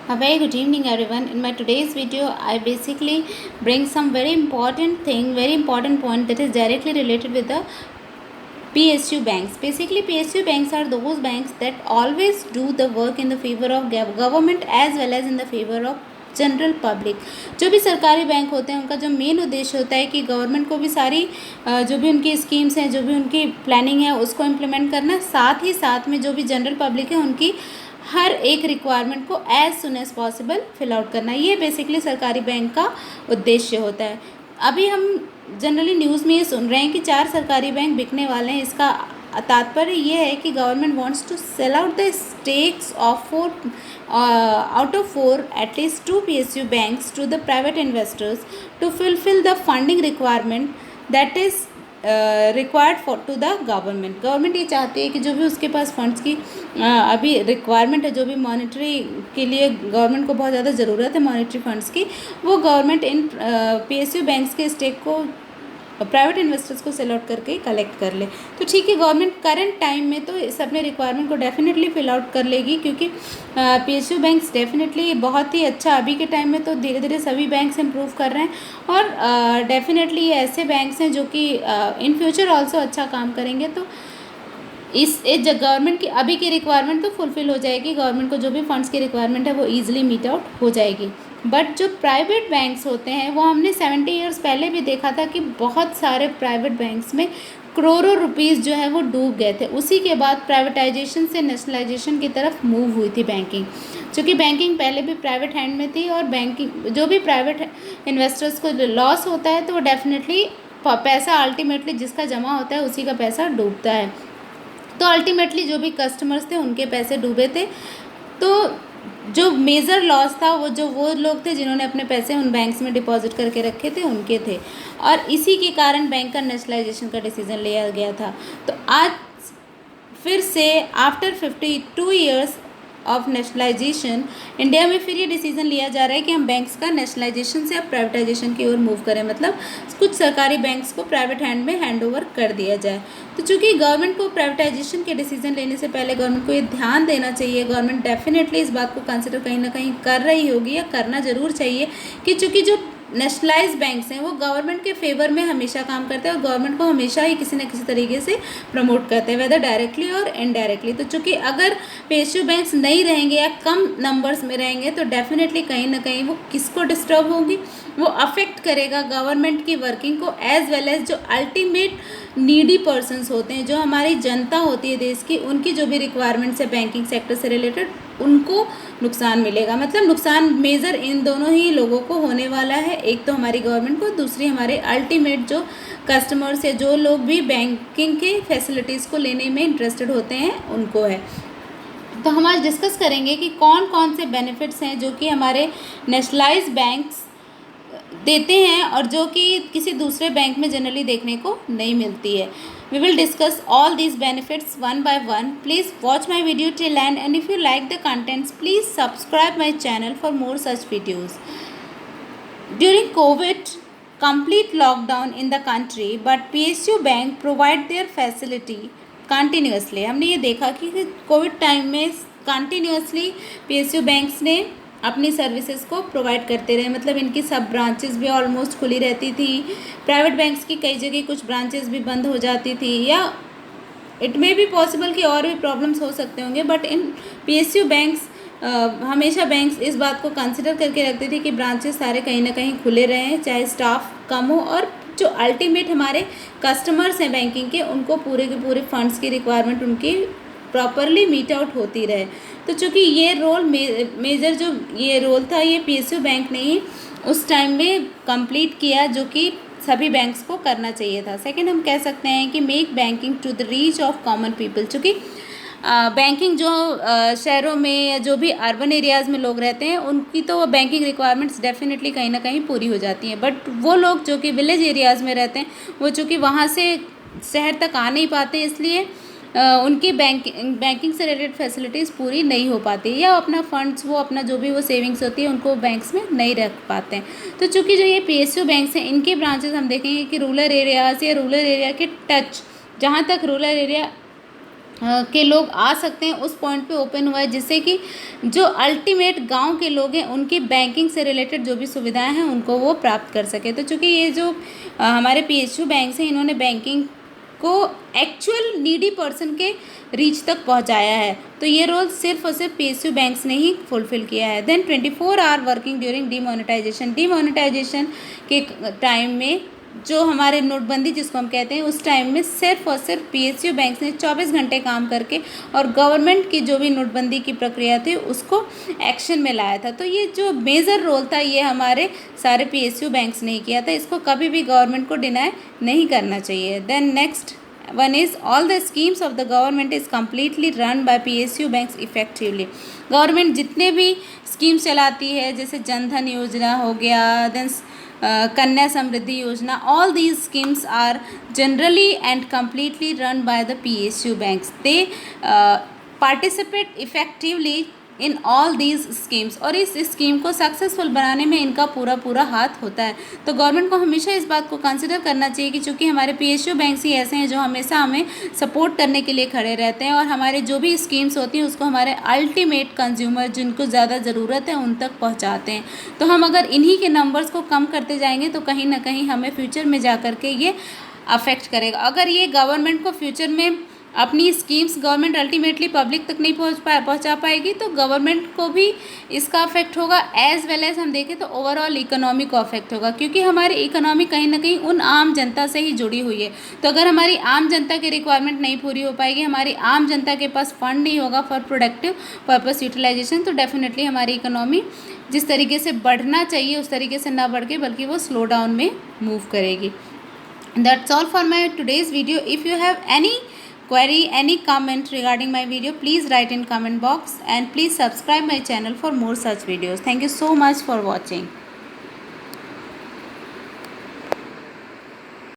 A very good evening, everyone. In my today's video, I basically bring some very important point that is directly related with the PSU banks. Basically, PSU banks are those banks that always do the work in the favor of government as well as in the favor of general public. जो भी सरकारी bank होते हैं उनका जो main उद्देश्य होता है कि गवर्नमेंट को भी सारी जो भी उनकी स्कीम्स हैं, जो भी उनकी प्लानिंग है, उसको इम्प्लीमेंट करना, साथ ही साथ में जो भी जनरल पब्लिक है उनकी हर एक रिक्वायरमेंट को as soon as possible fill out करना। ये बेसिकली सरकारी बैंक का उद्देश्य होता है। अभी हम जनरली न्यूज़ में ये सुन रहे हैं कि 4 सरकारी बैंक बिकने वाले हैं। इसका तात्पर्य ये है कि government wants to sell out the stakes of 4 out of 4 at least 2 PSU banks to the private investors to fulfill the funding requirement that is required for to the government. ये चाहती है कि जो भी उसके पास फंड्स की अभी requirement है, जो भी मॉनेटरी के लिए गवर्नमेंट को बहुत ज़्यादा ज़रूरत है मॉनेटरी फंड्स की, वो गवर्नमेंट इन PSU बैंक्स के स्टेक को प्राइवेट इन्वेस्टर्स को सेल आउट करके कलेक्ट कर ले। तो ठीक है, गवर्नमेंट करंट टाइम में तो इस अपने रिक्वायरमेंट को डेफिनेटली फिल आउट कर लेगी, क्योंकि PSU बैंक्स डेफिनेटली बहुत ही अच्छा, अभी के टाइम में तो धीरे धीरे सभी बैंक्स इम्प्रूव कर रहे हैं और डेफिनेटली ये ऐसे बैंक्स हैं जो कि इन फ्यूचर ऑल्सो अच्छा काम करेंगे। तो इस गवर्नमेंट की अभी की रिक्वायरमेंट तो फुलफिल हो जाएगी, गवर्नमेंट को जो भी फंड्स की रिक्वायरमेंट है वो ईजिली मीट आउट हो जाएगी। बट जो प्राइवेट बैंक्स होते हैं वो हमने 70 ईयर्स पहले भी देखा था कि बहुत सारे प्राइवेट बैंक्स में करोड़ों रुपीस जो है वो डूब गए थे। उसी के बाद प्राइवेटाइजेशन से नेशनलाइजेशन की तरफ मूव हुई थी बैंकिंग, क्योंकि बैंकिंग पहले भी प्राइवेट हैंड में थी और बैंकिंग जो भी प्राइवेट इन्वेस्टर्स को लॉस होता है तो वो डेफिनेटली पैसा अल्टीमेटली जिसका जमा होता है उसी का पैसा डूबता है। तो अल्टीमेटली जो भी कस्टमर्स थे उनके पैसे डूबे थे। तो जो मेजर लॉस था वो लोग थे जिन्होंने अपने पैसे उन बैंक्स में डिपॉजिट करके रखे थे, उनके थे, और इसी के कारण बैंक का नेशनलाइजेशन का डिसीजन लिया गया था। तो आज फिर से after 52 years of nationalisation India में फिर ये डिसीजन लिया जा रहा है कि हम बैंक्स का नेशनलाइजेशन से अब प्राइवेटाइजेशन की ओर मूव करें, मतलब कुछ सरकारी बैंक्स को प्राइवेट हैंड में हैंड ओवर कर दिया जाए। तो चूँकि गवर्नमेंट को प्राइवेटाइजेशन के डिसीजन लेने से पहले गवर्नमेंट को ये ध्यान देना चाहिए, गवर्नमेंट डेफिनेटली इस बात को कंसिडर कहीं ना कहीं कर रही होगी या करना ज़रूर चाहिए कि चूँकि जो नेशनलाइज बैंक्स हैं वो गवर्नमेंट के फेवर में हमेशा काम करते हैं और गवर्नमेंट को हमेशा ही किसी न किसी तरीके से प्रमोट करते हैं, वेदर डायरेक्टली और इनडायरेक्टली। तो चूँकि अगर PSU बैंक्स नहीं रहेंगे या कम नंबर्स में रहेंगे तो डेफिनेटली कहीं ना कहीं वो किसको डिस्टर्ब होगी, वो अफेक्ट करेगा गवर्नमेंट की वर्किंग को, एज वेल एज जो अल्टीमेट नीडी पर्सनस होते हैं, जो हमारी जनता होती है देश की, उनकी जो भी रिक्वायरमेंट्स है बैंकिंग सेक्टर से रिलेटेड उनको नुकसान मिलेगा। मतलब नुकसान मेजर इन दोनों ही लोगों को होने वाला है, एक तो हमारी गवर्नमेंट को, दूसरी हमारे अल्टीमेट जो कस्टमर्स है, जो लोग भी बैंकिंग के फैसिलिटीज़ को लेने में इंटरेस्टेड होते हैं उनको है। तो हम आज डिस्कस करेंगे कि कौन कौन से बेनिफिट्स हैं जो कि हमारे नेशनलाइज बैंक्स देते हैं और जो कि किसी दूसरे बैंक में जनरली देखने को नहीं मिलती है। We will discuss all these benefits one by one. Please watch my video till end, and if you like the contents, please subscribe my channel for more such videos. During COVID, complete lockdown in the country, but PSU bank provide their facility continuously. हमने ये देखा कि Covid time में continuously PSU banks ने अपनी services को provide करते रहे, मतलब इनकी सब ब्रांचेस भी ऑलमोस्ट खुली रहती थी। प्राइवेट बैंक्स की कई जगह कुछ ब्रांचेस भी बंद हो जाती थी, या इट मे बी पॉसिबल कि और भी प्रॉब्लम्स हो सकते होंगे, बट इन PSU बैंक्स हमेशा बैंक्स इस बात को कंसिडर करके रखते थे कि ब्रांचेस सारे कहीं ना कहीं खुले रहें, चाहे स्टाफ कम हो, और जो अल्टीमेट हमारे कस्टमर्स हैं बैंकिंग के उनको पूरे के पूरे फंड्स की रिक्वायरमेंट उनकी प्रॉपरली मीट आउट होती रहे। तो चूँकि ये रोल मेजर जो ये रोल था ये PSU बैंक ने ही उस टाइम में कंप्लीट किया, जो कि सभी बैंक्स को करना चाहिए था। सेकंड हम कह सकते हैं कि make banking to the reach of common people. चूँकि बैंकिंग जो शहरों में या जो भी अर्बन एरियाज़ में लोग रहते हैं उनकी तो बैंकिंग रिक्वायरमेंट्स डेफिनेटली कहीं ना कहीं पूरी हो जाती हैं, बट वो लोग जो कि विलेज एरियाज़ में रहते हैं वो चूँकि वहाँ से शहर तक आ नहीं पाते, इसलिए उनकी बैंकिंग से रिलेटेड फैसिलिटीज़ पूरी नहीं हो पाती, या अपना फंड्स वो अपना जो भी वो सेविंग्स होती है उनको बैंक्स में नहीं रख पाते हैं। तो चूँकि जो ये PSU बैंक्स हैं इनके ब्रांचेस हम देखेंगे कि रूरल एरियाज़ या रूरल एरिया के टच, जहाँ तक रूरल एरिया के लोग आ सकते हैं, उस पॉइंट पे ओपन हुआ है, जिससे कि जो अल्टीमेट गांव के लोग हैं उनकी बैंकिंग से रिलेटेड जो भी सुविधाएं हैं उनको वो प्राप्त कर सके। तो चूँकि ये जो हमारे PSU बैंक्स हैं, इन्होंने बैंकिंग को एक्चुअल नीडी पर्सन के रीच तक पहुंचाया है, तो ये रोल सिर्फ और सिर्फ PSU बैंक्स ने ही फुलफिल किया है। Then 24 hour working during demonetization के टाइम में, जो हमारे नोटबंदी जिसको हम कहते हैं, उस टाइम में सिर्फ और सिर्फ PSU बैंक्स ने 24 घंटे काम करके और गवर्नमेंट की जो भी नोटबंदी की प्रक्रिया थी उसको एक्शन में लाया था। तो ये जो मेजर रोल था ये हमारे सारे PSU बैंक्स ने ही किया था, इसको कभी भी गवर्नमेंट को डिनाई नहीं करना चाहिए। Then next one is all the schemes of the government is completely run by PSU banks effectively. Government जितने भी स्कीम्स चलाती है, जैसे जनधन योजना हो गया, देन कन्या समृद्धि योजना, all these schemes are generally and completely run by the PSU banks. They participate effectively in all these schemes, और इस स्कीम को सक्सेसफुल बनाने में इनका पूरा हाथ होता है। तो गवर्नमेंट को हमेशा इस बात को कंसिडर करना चाहिए कि चूँकि हमारे PSU बैंक्स ही ऐसे हैं जो हमेशा हमें सपोर्ट करने के लिए खड़े रहते हैं और हमारे जो भी स्कीम्स होती हैं उसको हमारे अल्टीमेट कंज्यूमर जिनको ज़्यादा ज़रूरत है उन तक पहुँचाते हैं। तो हम अगर इन्हीं के नंबर्स को कम करते जाएंगे तो कहीं ना कहीं हमें फ्यूचर में जा कर के ये अफेक्ट करेगा। अगर ये गवर्नमेंट को फ्यूचर में अपनी स्कीम्स गवर्नमेंट अल्टीमेटली पब्लिक तक नहीं पहुंचा पाएगी तो गवर्नमेंट को भी इसका अफेक्ट होगा, एज वेल एज हम देखें तो ओवरऑल इकोनॉमी को अफेक्ट होगा, क्योंकि हमारी इकोनॉमी कहीं ना कहीं उन आम जनता से ही जुड़ी हुई है। तो अगर हमारी आम जनता की रिक्वायरमेंट नहीं पूरी हो पाएगी, हमारी आम जनता के पास फंड नहीं होगा फॉर प्रोडक्टिव पर्पस यूटिलाइजेशन, तो डेफिनेटली हमारी इकोनॉमी जिस तरीके से बढ़ना चाहिए उस तरीके से ना बढ़ के बल्कि वो स्लो डाउन में मूव करेगी। That's all for my today's video. If you have any query, any comment regarding my video, please write in comment box and please subscribe my channel for more such videos. Thank you so much for watching.